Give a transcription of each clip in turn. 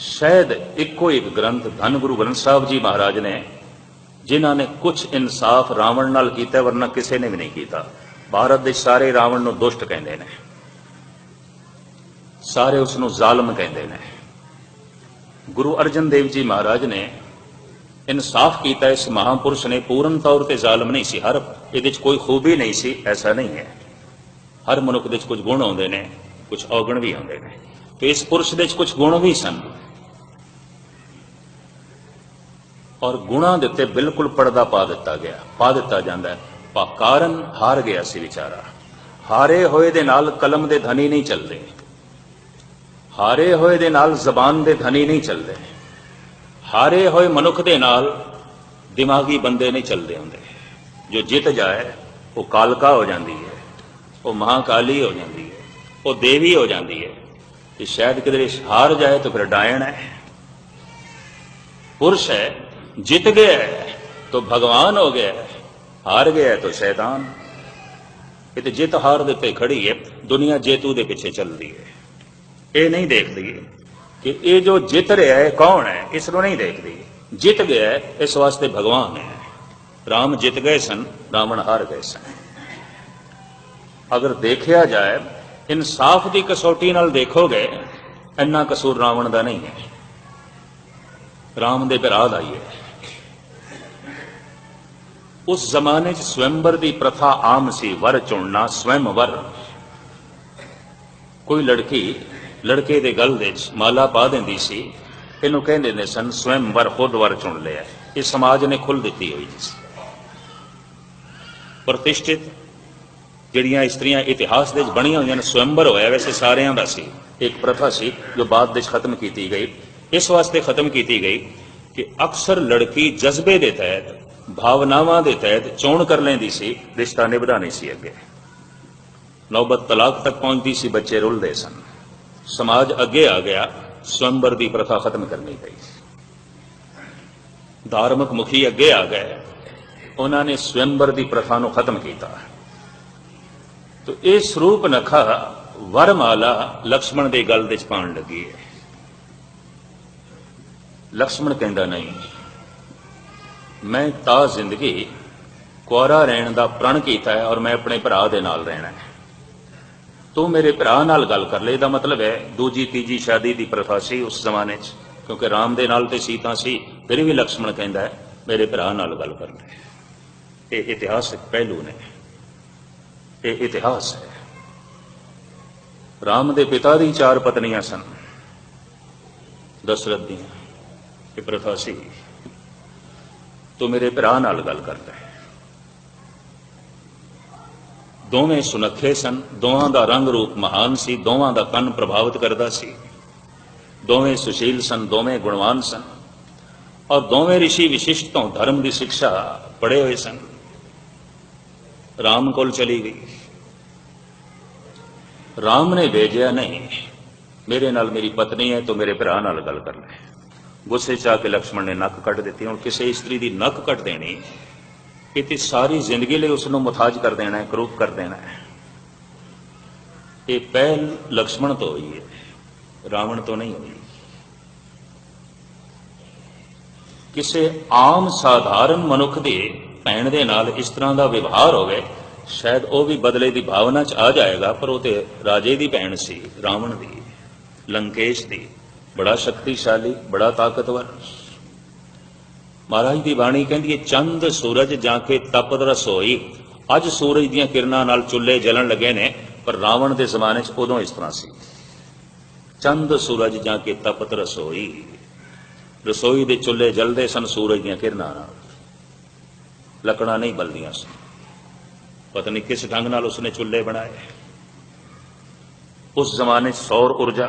शायद इको एक ग्रंथ धन गुरु ग्रंथ साहब जी महाराज ने जिन्हों ने कुछ इंसाफ रावण नाल कीता, वरना किसी ने भी नहीं किया। भारत के सारे रावण नूं दुष्ट कहते हैं, सारे उसनूं जालम कहते हैं। गुरु अर्जन देव जी महाराज ने इंसाफ किया। इस महापुरुष ने पूर्ण तौर पर जालम नहीं सी, हर ये कोई खूबी नहीं सी, ऐसा नहीं है। हर मनुख दे कुछ गुण आउंदे ने, कुछ औगण भी आउंदे ने। तो इस पुरुष दे कुछ गुण भी सन और गुणा दे उत्ते बिल्कुल पर्दा पा दिता जाता है। कारण हार गया सी बेचारा। हारे होए दे नाल कलम दे धनी नहीं चलते, हारे होए दे नाल जबान दे धनी नहीं चलते, हारे होए मनुख दे नाल दिमागी बंदे नहीं चलते होंगे। जो जित जाए वो कालका हो जाती है, वो महाकाली हो जाती है, वो देवी हो जाती है। कि शायद किधरे हार जाए तो फिर डायन है। पुरुष है, जित गया है तो भगवान हो गया है, हार गया है तो शैतान। ये तो जित हार देते खड़ी है, दुनिया जेतू दे पीछे चल रही है। ये नहीं देखती कि ये जो जित रहा है कौन है, इसको नहीं देखती। जित गया है इस वास्ते भगवान है। राम जित गए सन, रावण हार गए सन। अगर देखा जाए इंसाफ की कसौटी नाल देखोगे, इन्ना कसूर रावण का नहीं है, राम दे भरा दा ही है। उस जमाने स्वयंवर की प्रथा आम सी, वर चुनना, स्वयंवर। कोई लड़की लड़के दे गल दे माला पा देंदी सी, इनू कहते सन स्वयंवर, खुद वर चुन लिया। इस समाज ने खुल दी हुई सी। प्रतिष्ठित जिहड़ियां इस्त्रियां इतिहास दे बणियां हुई स्वयंवर होया, वैसे सारियां दा सी। एक प्रथा सी जो बाद दे खत्म की गई। इस वास्ते खत्म की गई कि अक्सर लड़की जज्बे के तहत, भावनावां के तहत चोण कर लेंदी सी, रिश्ता निभदा नहीं सी। अगे नौबत तलाक तक पहुंचती सी, बच्चे रुलदे सन। समाज अगे आ गया, स्वयंवर की प्रथा खत्म करनी पई। धार्मिक मुखी अगे आ गए, उन्होंने स्वयंवर की प्रथा को खत्म किया। तो यह स्वरूप नखा वरमाला लक्ष्मण के गल दे पाण लगी है। लक्ष्मण कहता नहीं, मैं ता जिंदगी कुआरा रहने का प्रण किया है और मैं अपने भरा दे नाल रहना है। तू मेरे भरा नाल गल कर ले। दा मतलब है दूजी तीजी शादी की प्रथा सी उस जमाने च, क्योंकि राम दे नाल ते सीता सी। फिर भी लक्ष्मण कहता है मेरे भरा नाल गल कर ले। ये इतिहासिक पहलू ने, ये इतिहास है। राम दे पिता दी 4 पत्नियां सन, दशरथ दी। ये प्रथा सी, तो मेरे भरा नाल गल कर ले। दोवें सुनखे सन, दोवां दा रंग रूप महान सी, दोवां दा कन प्रभावित करता सी। दोवें सुशील सन, दोवें गुणवान सन और दोवें ऋषि विशिष्ट तो धर्म की शिक्षा पढ़े हुए सन। राम कोल चली गई। राम ने भेजा नहीं, मेरे नाल मेरी पत्नी है तो मेरे भरा नाल गल कर ले। गुस्से च आके लक्ष्मण ने नक कट दी। हुण किसी इस्त्री की नक कट देनी, ये सारी जिंदगी लिए उसनों मुथाज कर देना है, करूप कर देना है। ये पहल लक्ष्मण तो हुई है, रावण तो नहीं हुई। किसी आम साधारण मनुख की भैन दे नाल इस तरह का व्यवहार हो, शायद वह भी बदले की भावना च आ जाएगा। पर वो तो राजे की भैन सी, रावण की, लंकेश की। बड़ा शक्तिशाली, बड़ा ताकतवर। महाराज की बाणी कहती है, चंद सूरज जाके तपत रसोई। अज सूरज दियां किरणां नाल चुल्हे जलन लगे ने, पर रावण के जमाने च उदों इस तरह सी। चंद सूरज जाके तपत रसोई। रसोई दे चुल्हे जलते सन सूरज दियां किरणां नाल, लकड़ां नहीं बलदियां सन। पता नहीं किस ढंग नाल उसने चुल्हे बनाए। उस जमाने सौर ऊर्जा,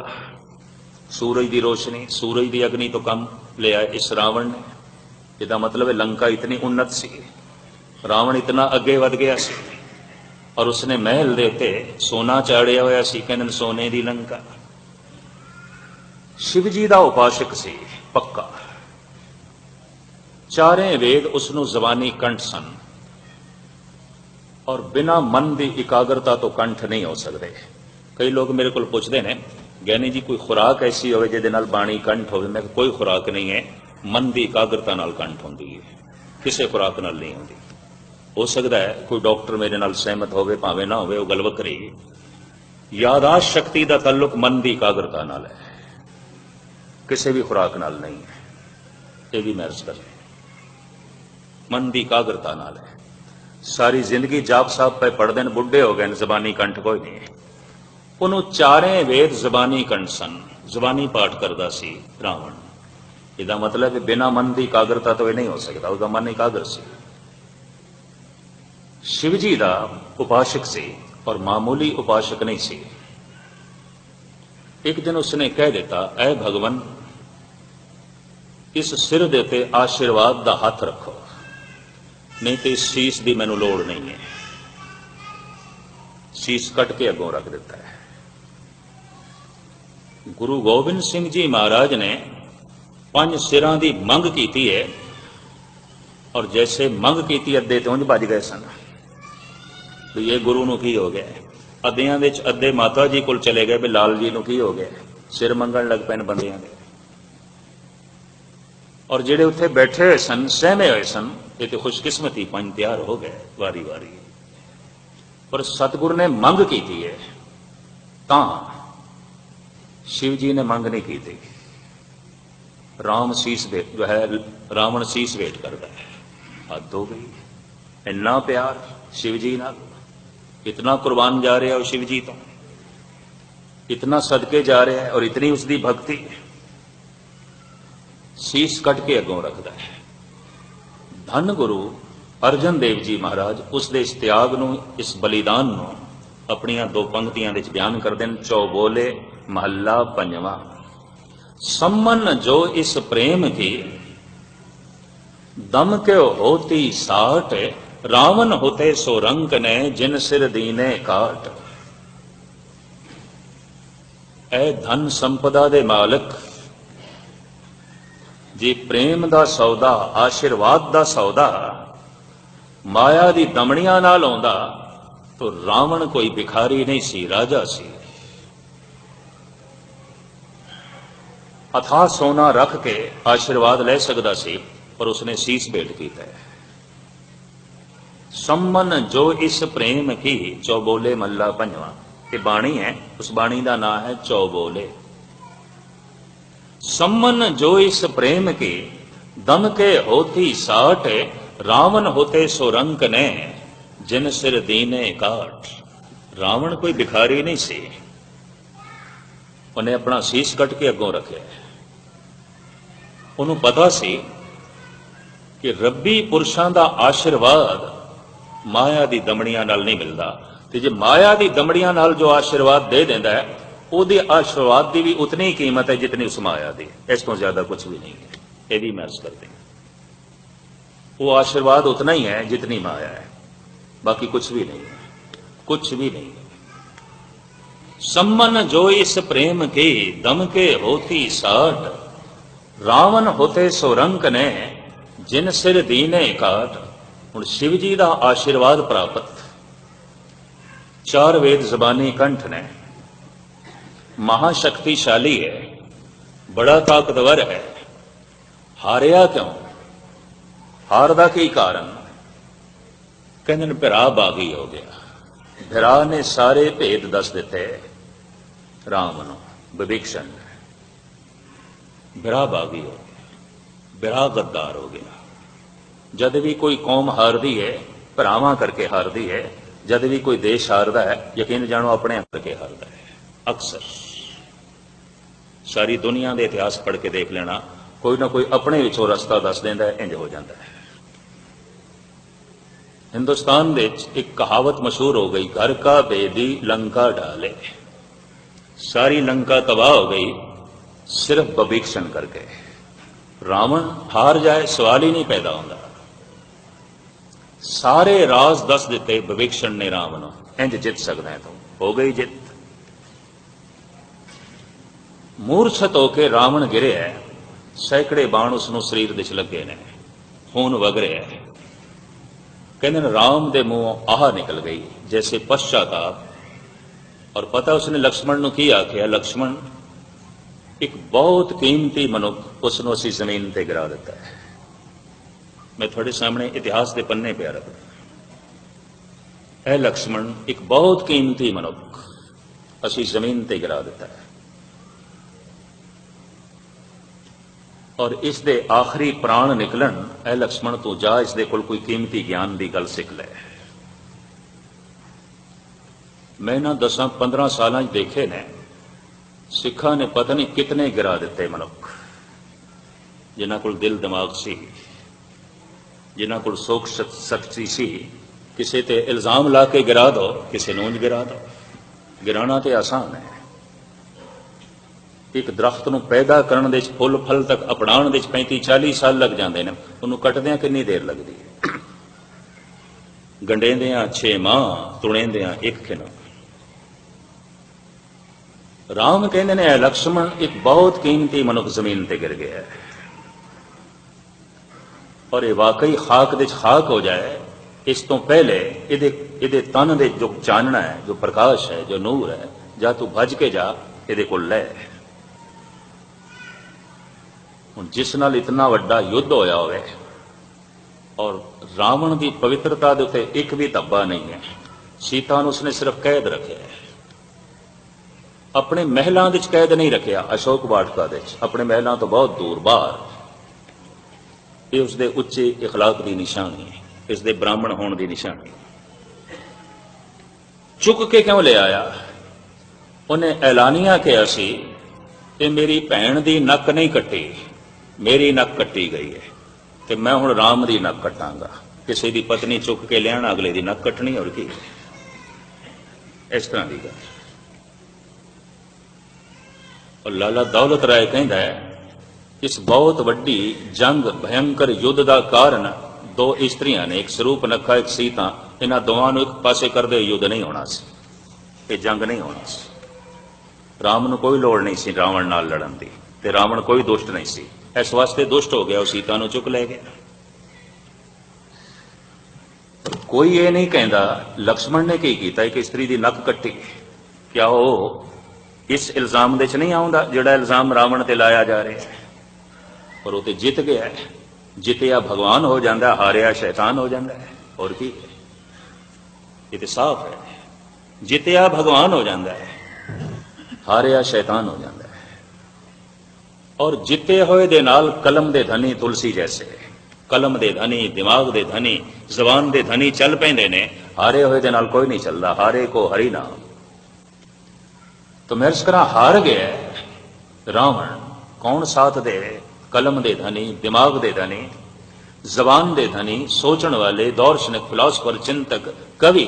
सूरज की रोशनी, सूरज की अग्नि तो कम ले आए इस रावण ने। इसका मतलब है लंका इतनी उन्नत सी, रावण इतना अगे वध गया सी। और उसने महल दे उत्ते सोना चाड़िया होया सी, कहंदे सोने की लंका। शिव जी का उपासक सी पक्का। चारे वेद उसनों जबानी कंठ सन और बिना मन की इकाग्रता तो कंठ नहीं हो सकते। कई लोग मेरे को पूछते हैं ਗਿਆਨੀ ਜੀ ਕੋਈ ਖੁਰਾਕ ਐਸੀ ਹੋਵੇ ਜਿਹਦੇ ਨਾਲ ਬਾਣੀ ਕੰਠ ਹੋਵੇ? ਮੈਂ ਕਿਹਾ ਕੋਈ ਖੁਰਾਕ ਨਹੀਂ ਹੈ, ਮਨ ਦੀ ਇਕਾਗਰਤਾ ਨਾਲ ਕੰਠ ਹੁੰਦੀ ਹੈ, ਕਿਸੇ ਖੁਰਾਕ ਨਾਲ ਨਹੀਂ ਹੁੰਦੀ। ਹੋ ਸਕਦਾ ਹੈ ਕੋਈ ਡਾਕਟਰ ਮੇਰੇ ਨਾਲ ਸਹਿਮਤ ਹੋਵੇ, ਭਾਵੇਂ ਨਾ ਹੋਵੇ, ਉਹ ਗੱਲ ਵੱਖਰੀ ਹੈ। ਯਾਦਾਸ਼ਤ ਸ਼ਕਤੀ ਦਾ ਤਾਲੁਕ ਮਨ ਦੀ ਇਕਾਗਰਤਾ ਨਾਲ ਹੈ, ਕਿਸੇ ਵੀ ਖੁਰਾਕ ਨਾਲ ਨਹੀਂ ਹੈ। ਇਹ ਵੀ ਮੈਂ ਅਰਜ਼ ਕਰ ਰਿਹਾ, ਮਨ ਦੀ ਇਕਾਗਰਤਾ ਨਾਲ ਹੈ। ਸਾਰੀ ਜ਼ਿੰਦਗੀ ਜਾਪ ਸਾਹਿਬ ਪੈ ਪੜ੍ਹਦੇ ਨੇ, ਬੁੱਢੇ ਹੋ ਗਏ ਨੇ, ਜ਼ਬਾਨੀ ਕੰਠ ਕੋਈ ਨਹੀਂ ਹੈ। ਉਹਨੂੰ ਚਾਰੇ ਵੇਦ ਜ਼ਬਾਨੀ ਕੰਠ ਸਨ, ਜ਼ਬਾਨੀ ਪਾਠ ਕਰਦਾ ਸੀ ਰਾਵਣ। ਇਹਦਾ ਮਤਲਬ ਹੈ ਬਿਨਾਂ ਮਨ ਦੀ ਇਕਾਗਰਤਾ ਤੋਂ ਇਹ ਨਹੀਂ ਹੋ ਸਕਦਾ, ਉਹਦਾ ਮਨ ਇਕਾਗਰ ਸੀ। शिव जी का उपासक से और मामूली उपासक नहीं सी। एक दिन उसने कह दिता, ऐ भगवन, इस सिर दे ते आशीर्वाद का हाथ रखो, नहीं तो इस शीश की मैनू लोड़ नहीं है। शीश कट के अगों रख दिता है। गुरु गोबिंद सिंह जी महाराज ने 5 सिरां की मंग की है, और जैसे मंग की अद्धे तो उंज भज गए सन। भी ये गुरु नूं की हो गया? अद्धियां दे अद्धे माता जी कोल चले गए भी लाल जी नूं की हो गया? सिर मंगण लग पैन बंदियां दे। और जेड़े उत्थे बैठे हुए सन, सहमे हुए सन, ये तो खुशकिस्मती 5 तैयार हो गए वारी वारी। पर सतगुरु ने मंग की है, तां शिव जी ने मंग नहीं की थी। राम शीस भेट जो है, रावण शीस भेट करता है। हद हो गई, इन्ना प्यार शिव जी नाल, इतना कुर्बान जा रहा है वो शिव जी तो, इतना सदके जा रहा है और इतनी उसकी भक्ति। शीस कट के अगों रखता है। धन गुरु अर्जन देव जी महाराज उसके इस त्याग नूं, इस बलिदान नूं अपनियां 2 पंक्तियां विच बयान करते हैं। चौबोले महला 5वां, सम्मन जो इस प्रेम की, दम के होती साठ, रावण होते सो रंक ने, जिन सिर दीने काट। ऐ धन संपदा दे मालिक जी, प्रेम दा सौदा, आशीर्वाद दा सौदा माया दी दमड़ियां नाल आउंदा तो रावण कोई भिखारी नहीं सी, राजा सी। अथाह सोना रख के आशीर्वाद ले सकदा सी, पर उसने शीस भेंट कीता है। सम्मन जो इस प्रेम की, चौबोले मल्ला 5वां, ये बाणी है, उस बाणी का नाम है चौबोले। सम्मन जो इस प्रेम की, दम के होती साठ, रावण होते सो रंक ने, जिन सिर दीने काट। रावण कोई भिखारी नहीं सी, उन्हें अपना शीश कट के अगों रखे। उन्होंने पता सी कि रब्बी पुरुषों का आशीर्वाद माया की दमड़ियां नाल नहीं मिलता। तो जे माया की दमड़ियां नाल जो आशीर्वाद दे देंदा है, उहदे आशीर्वाद की भी उतनी ही कीमत है जितनी उस माया की, इस तो ज्यादा कुछ भी नहीं है। यह भी मैं अर्ज करते हैं, वो आशीर्वाद उतना ही है जितनी माया है, बाकी कुछ भी नहीं है, कुछ भी नहीं है। सम्मन जो इस प्रेम की, दम के होती साठ, रावण होते सो रंक ने, जिन सिर दीने काट। हुण शिव जी का आशीर्वाद प्राप्त, 4 वेद जबानी कंठ ने, महाशक्तिशाली है, बड़ा ताकतवर है। हारिया क्यों? हार दा की कारण? कहते हैं भिरा बागी हो गया। भिरा ने सारे भेद दस दिते राम नूं, विभीषण ने। भिरा बागी हो गया, भिरा गद्दार हो गया। जद भी कोई कौम हारदी है, भरावां करके हारदी है। जद भी कोई देश हारदा है, यकीन जानो अपने करके हारदा है। अक्सर सारी दुनिया के इतिहास पढ़ के देख लेना, कोई ना कोई अपने विचों रस्ता दस देंदा है, इंज हो जाता है। हिंदुस्तान दे एक कहावत मशहूर हो गई, घर का बेदी लंका डाले। सारी लंका तबाह हो गई सिर्फ विभीषण करके। रावण हार जाए सवाल ही नहीं पैदा होता। सारे राज दस दिते विभीषण ने रावण, इंज जित सकदा है, तो हो गई जित। मूर्छत होके रावण गिरे है, सैकड़े बाण उसनों शरीर विच लगे ने, खून वग रहा है। कहते राम दे मुंह आह निकल गई जैसे पश्चाताप। और पता उसने लक्ष्मण नूं की आख्या, लक्ष्मण एक बहुत कीमती मनुख उसनों असीं जमीन ते गिरा दिता है। मैं थोड़े सामने इतिहास के पन्ने पे रखदा, ए लक्ष्मण एक बहुत कीमती मनुख असीं जमीन ते गिरा दिता है, और इस दे आखिरी प्राण निकलन, ए लक्ष्मण तू जा इस दे कोल कोई कीमती ज्ञान की गल सिख लै। मैं ना 10-15 साल देखे ने सिखा ने पता नहीं कितने गिरा दिते मनुख, जिन्हां कोल दिल दिमाग सी, जिन्हां कोल सोच शक्ति सी। किसी ते इल्जाम ला के गिरा दो, किसी नूं गिरा दो। गिराना तो आसान है। एक दरख्त नूं पैदा करने दे फुल फल तक अपनाने दे 35-40 साल लग जाते हैं, उन्होंने कटद्या कितनी देर लगती है। गंडेंदियां 6 माह, तुणेंदियां 1 खिन। राम कहते ने लक्ष्मण एक बहुत कीमती मनुख जमीन ते गिर गया है, और ये वाकई खाक दे खाक हो जाए इस तो पहले इहदे तन दे जो चानना है, जो प्रकाश है, जो नूर है, जा तू भज के जा इहदे कोल लै। हुण जिस नाल इतना वड्डा युद्ध होया होवे और रावण की पवित्रता दे उत्ते एक भी धब्बा नहीं है, सीता नूं उसने सिर्फ कैद रखे है। अपने महलों विच कैद नहीं रखिया, अशोक वाटिका दे अपने महलों तो बहुत दूर बाहर। ये उसके उच्चे इखलाक की निशानी है, इसके ब्राह्मण होने की निशानी। चुक के क्यों ले आया? उन्हें ऐलानिया कहा सी कि मेरी भैन की नक नहीं कट्टी, मेरी नक कट्टी गई है, तो मैं हुण राम की नक कटांगा। किसी की पत्नी चुक के लिया अगले की नक कटनी, और की इस तरह की गल। और लाला दौलत राय कहता है इस बहुत वड्डी जंग भयंकर युद्ध का कारण 2 इस्त्रियां ने, एक स्वरूप नखा एक सीता, इन्हां दोवां नूं एक पासे करदे युद्ध नहीं होना सी, ये जंग नहीं होना सी। राम नूं कोई लोड़ नहीं सी रावण नाल लड़न दी, ते रावण कोई दुष्ट नहीं सी, इस वास्ते दुष्ट हो गया, सीता नूं चुक ले गया। कोई ये नहीं कहता लक्ष्मण ने की कीता, एक स्त्री की नक कट्टी, क्या वो इस इल्जाम दे च नहीं आउंदा जिहड़ा इल्जाम रावण ते लाया जा रहा है? पर वो तो जित गया है, जितया भगवान हो जाता, हारिया शैतान हो जाता है, और की ये तो साफ है। जितया भगवान हो जाता है, हारिया शैतान हो जाता है। और जिते होए दे नाल कलम दे धनी तुलसी जैसे, कलम दे धनी, दिमाग दे धनी, जबान दे धनी चल पैंदे ने, हारे होए दे नाल कोई नहीं चलता। हारे को हरि नाम। तो मैं करा हार गया रावण, कौन साथ दे? कलम दे धनी, दिमाग दे धनी, जबान दे धनी, सोचने वाले दार्शनिक, फिलोसफर, चिंतक, कवि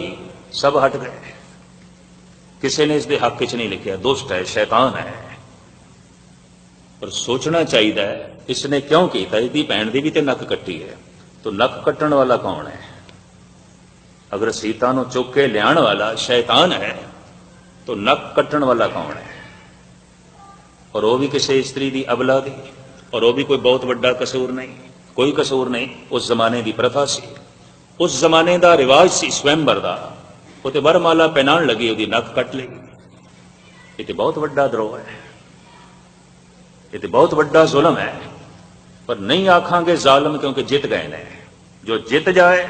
सब हट गए। किसी ने इसके हक च नहीं लिखा दुष्ट है, शैतान है। पर सोचना चाहिए इसने क्यों किया? इसकी भैन की भी तो नक कट्टी है, तो नक कट्टण वाला कौन है? अगर सीता नूं चुक के लियाण वाला शैतान है, तो नक कट्टण वाला कौन है? और वो भी किसी स्त्री की अबला दी, और वो भी कोई बहुत बड़ा कसूर नहीं, कोई कसूर नहीं। उस जमाने की प्रथा सी, उस जमाने का रिवाज सी स्वयंवर का। वो तो वरमाला पहनाण लगी, उसकी नक कट लेगी। ये तो बहुत बड़ा द्रोह है, ये तो बहुत बड़ा जुल्म है। पर नहीं आखांगे जालिम, क्योंकि जित गए ने। जो जित जाए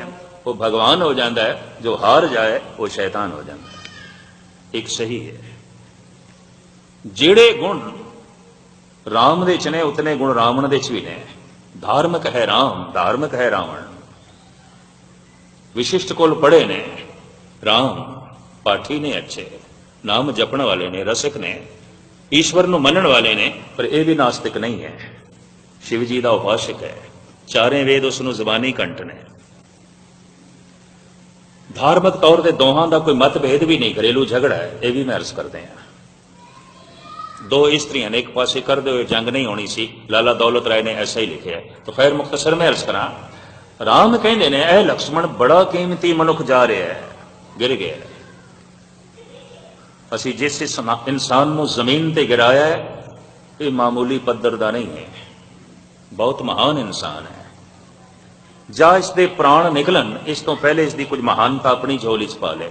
वो भगवान हो जाता है, जो हार जाए वो शैतान हो जाता है। एक सही है, जेड़े गुण राम दे च ने उतने गुण रावण दे च भी ने। धार्मिक है राम, धार्मिक है रावण। विशिष्ट कुल पढ़े ने राम, पाठी ने अच्छे, नाम जपण वाले ने, रसिक ने, ईश्वर नूं मनण वाले ने। पर यह भी नास्तिक नहीं है, शिव जी का उपासक है, चारे वेद उसनूं जबानी कंठ ने। धार्मिक तौर पर दोहां का कोई मतभेद भी नहीं, घरेलू झगड़ा है, यह भी मैं अर्ज करते हैं। 2 स्त्रियां ने एक पासे करते हुए जंग नहीं होनी सी, लाला दौलत राय ने ऐसा ही लिखे है। तो खैर मुख्तसर में अर्ज करा, राम कहते ने ए लक्ष्मण बड़ा कीमती मनुख जा रहा है, गिर गया। असी जिस इंसान को जमीन ते गिराया है, ये मामूली पद्धर का नहीं है, बहुत महान इंसान है। जा इसके प्राण निकलन, इस तो पहले इसकी कुछ महानता अपनी झोली च पा ले,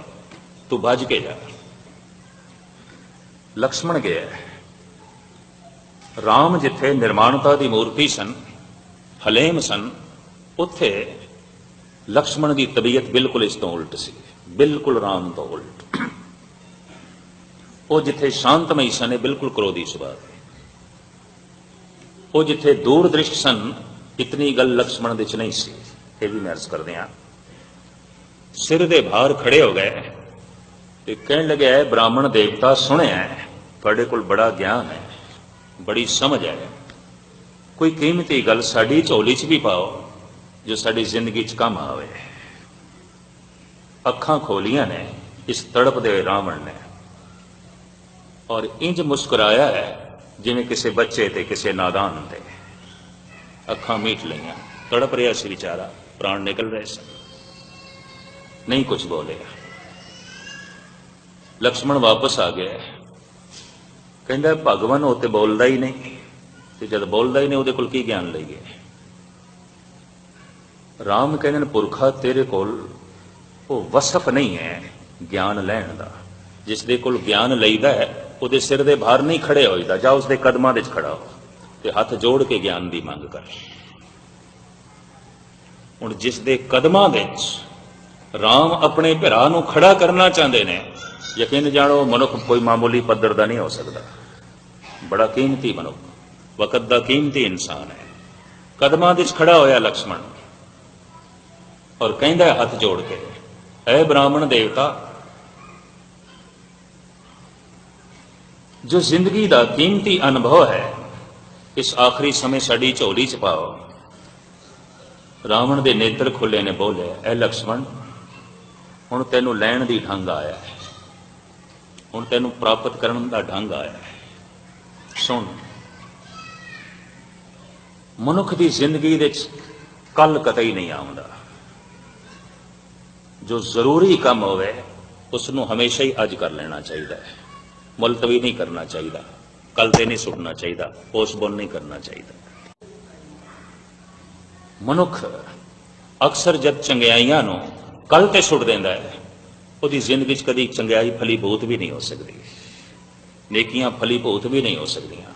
तू भज के जा। लक्ष्मण गया, राम जिथे निर्माणता की मूर्ति सन, हलेम सन, उत्थे लक्ष्मण की तबीयत बिल्कुल इस तो उल्ट सी, बिल्कुल राम तो उल्ट। वो जिथे शांतमई सन, ये बिल्कुल क्रोधी सुभाव। वो जिथे दूरदृष्ट सन, इतनी गल लक्ष्मण दे च नहीं सी। ये भी मैं अर्ज कर दिया। सिर दे भार खड़े हो गए ते कहन लगे, है ब्राह्मण देवता सुने थोड़े कोल बड़ा ज्ञान है, बड़ी समझ है, कोई कीमती गल साड़ी झोली च भी पाओ जो साड़ी जिंदगी च काम आवे। अखां खोलियां ने इस तड़प दे रावण ने, और इंज मुस्कुराया है जिवें किसी बच्चे ते किसी नादान ते। अखां मीट लईयां, तड़प रहा सी बेचारा, प्राण निकल रहे सन, नहीं कुछ बोले। लक्ष्मण वापस आ गया, कहता भगवान वो तो बोलता ही नहीं, तो जब बोलता ही नहीं वो कोल की ज्ञान लईए। राम कहने पुरखा तेरे कोल वो वसफ नहीं है ज्ञान लैण दा। जिस दे कोल ज्ञान लईदा है वो सिर दे भार नहीं खड़े होईदा, जा उसके कदमां दे खड़ा हो ते हथ जोड़ के ज्ञान की मंग कर। हुण जिस दे कदमां दे राम अपने भरा नूं खड़ा करना चाहते ने, यकीन जानो मनुख कोई मामूली पद्धर का नहीं हो सकता, बड़ा कीमती मनुख, वकत का कीमती इंसान है। कदमां दे खड़ा होया लक्ष्मण और कहंदा हथ जोड़ के, ऐ ब्राह्मण देवता, जो जिंदगी का कीमती अनुभव है इस आखिरी समय साड़ी झोली च पाओ। रावण के नेत्र खुले ने, बोले, ऐ लक्ष्मण, हुण तैनू लैण दी ढंग आया है, हुण तैनू प्राप्त करन दा ढंग आया है। सुन, मनुख की जिंदगी दे कल कतई नहीं आउंदा। जो जरूरी काम होवे उसनू हमेशा ही अज कर लेना चाहिए, मुलतवी नहीं करना चाहिए, कल ते नहीं सुटना चाहिए, पोस्टपोन नहीं करना चाहिए। मनुख अक्सर जब चंगियाइयां नू कल ते सुट देंदा है, उसकी जिंदगी च कदी चंगियाई फलीभूत भी नहीं हो सकती, नेकियां फलीभूत भी नहीं हो सकदियां।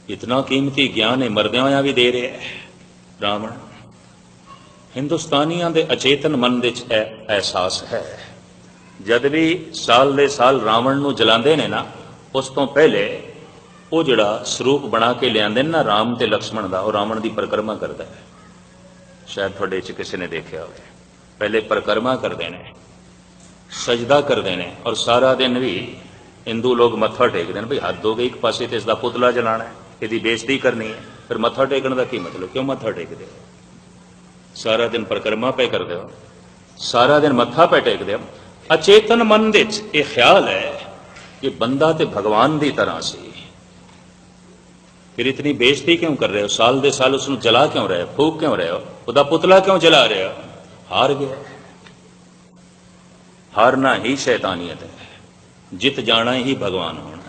इतना कीमती ज्ञान है मरदियां होया भी दे रहे है रावण। हिंदुस्तानियों के अचेतन मन दे च एहसास है, जद भी साल दे साल रावण नूं जलांदे ने ना, उस तो पहले वो जिहड़ा स्वरूप बना के लियादे ना राम ते लक्ष्मण का, वो रावण की परिक्रमा करता है। शायद थोड़े च किसी ने देखा हो, पहले परिक्रमा करते हैं, सजदा करते हैं, और सारा दिन भी हिंदू लोग मत्था टेकते हैं। भाई हद हो गई, एक पासे तो इसका पुतला जलाना है, यदि बेइज्जती करनी है, फिर मत्था टेकने का की मतलब, क्यों मत्था टेकते हो? सारा दिन परिक्रमा पे करते हो, सारा दिन मत्था पे टेकते हो। अचेतन मन दे ये ख्याल है कि बंदा तो भगवान की तरह से, फिर इतनी बेइज्जती क्यों कर रहे हो? साल दे साल उसको जला क्यों रहे हो, फूक क्यों रहे हो, उसका पुतला क्यों जला रहे हो? हार गया। हारना ही शैतानियत है, जित जाना ही भगवान होना।